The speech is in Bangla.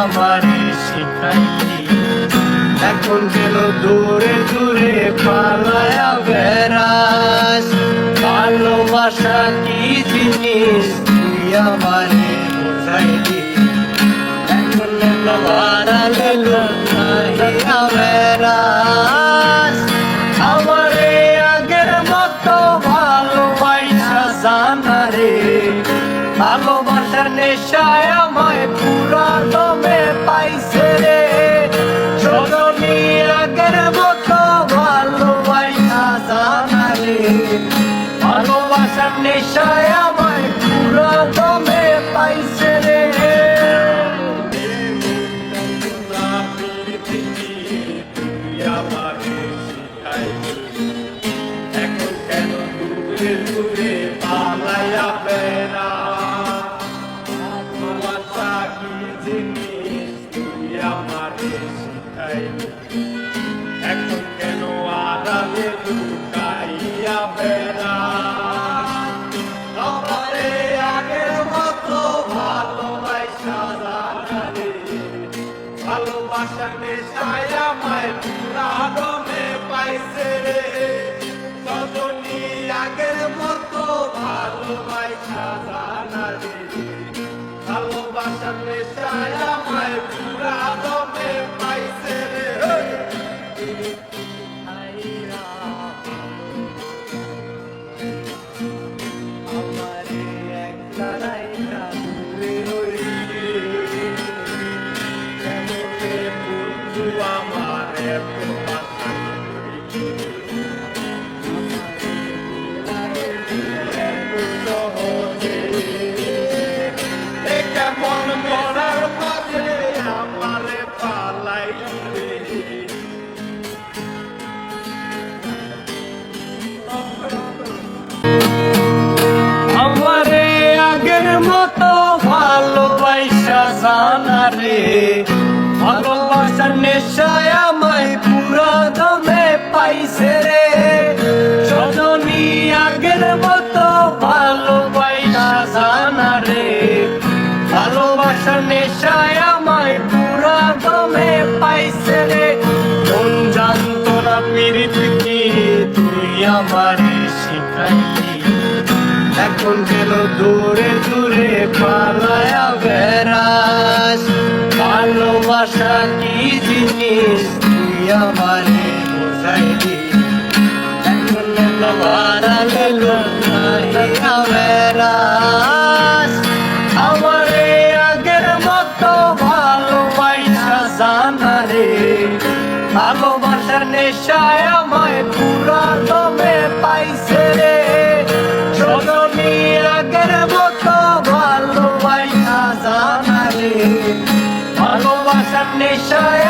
আমারে শিখাইলি, এখন কেন দূরে দূরে পালায়া বেড়াস? ভালোবাসা কি জিনিস তুই আমারে বুঝাইলি, এখন কেন হারালে লুকাইয়া বেড়াস? আমারে আগের মতো ভালোবাসা জানা রে, ভালোবাসার নেশায় আমায় পুরা দমে পাইছে রে। সজনী আগের মতো ভালোবাসা জানা রে, ভালোবাসার নেশায় আমায় পুরা দমে পাইছে রে। এখন কেন দূরে দূরে পালায়া বেড়াস? ভালোবাসা কি জিনিস তুই আমারে শিখাইলি, এখন কেন আড়ালে লুকাইয়া বেড়াস? আমারে আগের মতো ভালোবাসা জানা রে, ভালোবাসা নেশায় আমায় পুরা দমে পাইছে রে। সজনী আগের মতো ভালোবাসা জানা রে, ভালোবাসা নেশায় আমায় পুরা দমে পাইছে রে। আমারে একলা রাইখা দূরে রইলি, কেমনে বন্ধু আমার এত বাঁচাইলি, এত সহজে এ কেমন মরার মাঝে আমারে পালাইলি। আমারে আগের মতো ভালোবাসা জানা রে, ভালোবাসার নেশায় আমায় পুরা দমে পাইছে রে। সজনী আগের মতো ভালোবাসা জানা রে, ভালোবাসার নেশায় আমায় পুরা দমে পাইছে রে। কোন জানতো না প্রীতি কি তুই আমারে শিখাইলি, এখন কেন দূরে দূরে পালায়া বেড়াস? ভালোবাসা কি জিনিস তুই আমারে বুঝাইলি, এখন কেন হারালে লুকাইয়া বেড়াস? আমারে আগের মতো ভালোবাসা জানা রে, ভালোবাসার নেশায় আমায় পুরা দমে পাইছে রে। সজনী আগের মতো ভালোবাসা জানা রে, ভালোবাসার নেশায়